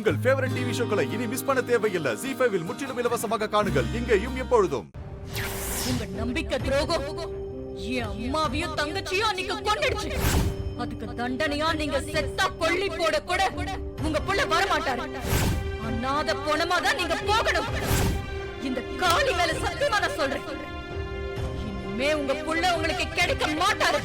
உங்கள் favourite TV ஷோக்களை இனி miss பண்ண தேவையில்லை. ZEE5 இல் முற்றிலும் இலவசமாக காணுங்கள். இங்கேயும் எப்பொழுதும். உங்க நம்பிக்கை துரோகம் என் அம்மாவையும் தங்கச்சியும் அன்னைக்கு கொண்டுடுச்சு. அதுக்கு தண்டனையா நீங்க செத்தா கொல்லி போட கூட உங்க புள்ள வரமாட்டாரு. அநாத பொணமா தான் நீங்க போகணும். இந்த காளி மேல சத்தியமா நான் சொல்றேன். இனிமே உங்க புள்ள உங்களுக்கு கிடைக்க மாட்டாரு.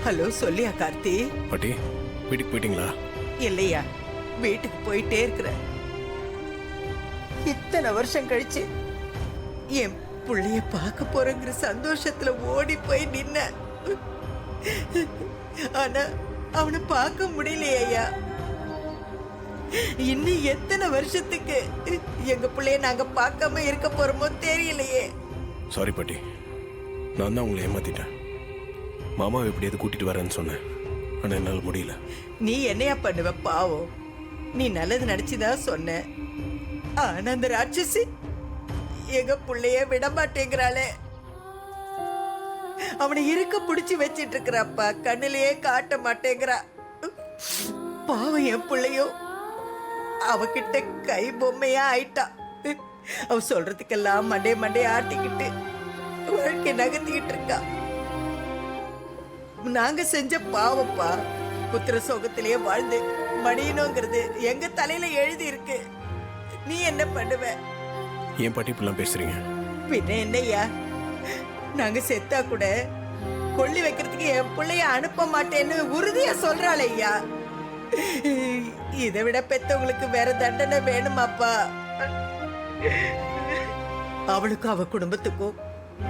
ஹலோ, சொல்லியா கார்த்தி? பாட்டி, வீட்டுக்கு போயிட்டீங்களா? இல்லையா, வீட்டுக்கு போயிட்டே இருக்கிற. இத்தனை வருஷம் கழிச்சு என் புள்ளைய பார்க்க போறங்கிற சந்தோஷத்துல ஓடி போய் நின்ன. ஆனா அவனை பார்க்க முடியலையா? இன்னும் எத்தனை வருஷத்துக்கு எங்க பிள்ளைய நாங்க பார்க்காம இருக்க போறோமோ தெரியலையே. சாரி பாட்டி, நான் தான் உங்களை ஏமாத்திட்டேன். மாமாவை எப்படியாவது கூட்டிட்டு வரேன்னு சொன்னேன், ஆனா என்னால் முடியல. நீ என்னையா பண்ணுவ? பாவம், நீ நல்லது நினைச்சுதான் சொன்ன. ஆனா அந்த ராட்சசி எங்க புள்ளைய விட மாட்டேங்கிறாளே. அவனை இருக்க பிடிச்சு வச்சிட்டு இருக்கிறப்பா, கண்ணிலேயே காட்ட மாட்டேங்கிறா. பாவம், என் பிள்ளையோ அவகிட்ட கை பொம்மையா ஆயிட்டா. அவ சொல்றதுக்கெல்லாம் மண்டே ஆட்டிக்கிட்டு வாழ்க்கை நகர்த்திக்கிட்டு இருக்கா. நாங்க செஞ்ச பாவப்பா, புத்திர சோகத்திலேயே வாழ்ந்து மடியணுங்கிறது எங்க தலையில எழுதி இருக்கு. நீ என்ன பண்ணுவ? ஏன் பாட்டி இப்பெல்லாம் பேசுறீங்க? பின்ன என்னையா, நாங்க செத்தா கூட கொள்ளி வைக்கிறதுக்கு என் பிள்ளைய அனுப்ப மாட்டேன்னு உறுதியா சொல்றாள் ஐயா. இதை விட பெத்தவங்களுக்கு வேற தண்டனை வேணுமாப்பா? அவளுக்கும் அவ குடும்பத்துக்கும்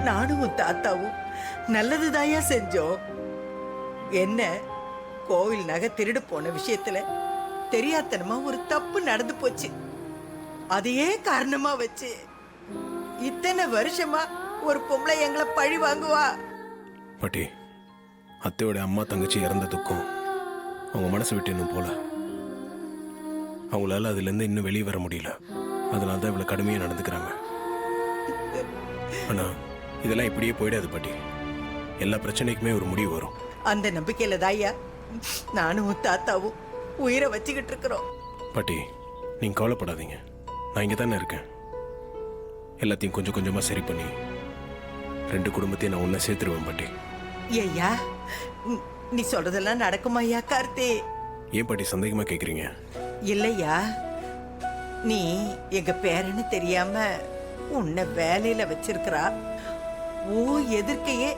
நானும் உன் தாத்தாவும் நல்லதுதாயா செஞ்சோம். என்ன, கோவில் நகை திருடு போன விஷயத்துல தெரியாதனமா ஒரு தப்பு நடந்து போச்சு. அதையே காரணமா வச்சு இத்தனை வருஷமா ஒரு பொம்பளை எங்களை பழி வாங்குவா? பாட்டி, அத்தையோட அம்மா தங்கச்சி இறந்ததுக்கும் அவங்க மனசு விட்டு இன்னும் போல. அவங்களால அதுல இருந்து இன்னும் வெளியே வர முடியல. அதனால தான் இவ்வளவு கடுமையா நடந்துக்கிறாங்க. ஆனா இதெல்லாம் இப்படியே போயிடாது பாட்டி. எல்லா பிரச்சனைக்குமே ஒரு முடிவு வரும். அந்த நம்பிக்கையில தாயா நானும் தாத்தாவும் உயிரை வச்சுக்கிட்டு இருக்கிறோம். பாட்டி, நீங்க கவலைப்படாதீங்க, நான் இங்க தானே இருக்கேன். எல்லாத்தையும் கொஞ்சம் கொஞ்சமா சரி பண்ணி ரெண்டு குடும்பத்தையும் நான் ஒன்ன சேர்த்துருவேன் பாட்டி. ஐயா, நீ சொல்றதெல்லாம் நடக்குமா ஐயா கார்த்தி? ஏன் பாட்டி சந்தேகமா கேக்குறீங்க? இல்லையா, நீ எங்க பேரன்னு தெரியாம உன்னை வேலையில வச்சிருக்கிறா. ஓ எதிர்க்கையே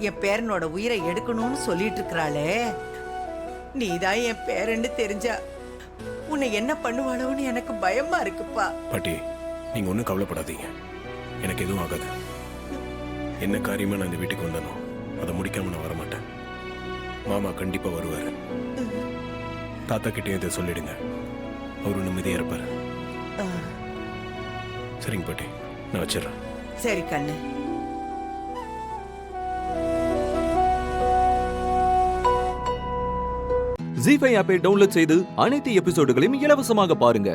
என் பேரனோட உயிரை எடுக்கணும்னு சொல்லிட்டு இருக்கிறாளே. நீதான் என் பேரன்னு தெரிஞ்சா உன்னை என்ன பண்ணுவாளோன்னு எனக்கு பயமா இருக்குப்பா. பாட்டி, நீங்க ஒன்றும் கவலைப்படாதீங்க, எனக்கு எதுவும் ஆகாது. என்ன காரியமா நான் இந்த வீட்டுக்கு வந்தானோ அதை முடிக்காம நான் வரமாட்டேன். மாமா கண்டிப்பா வருவாரு. தாத்தா கிட்டேயும் இதை சொல்லிடுங்க, அவரு நிம்மதியா இருப்பாரு. சரிங்க பாட்டி, நான் வச்சிடறேன். சரி கண்ணு. ZEE5 ஆப்பை டவுன்லோட் செய்து அனைத்து எபிசோடுகளையும் இலவசமாக பாருங்க.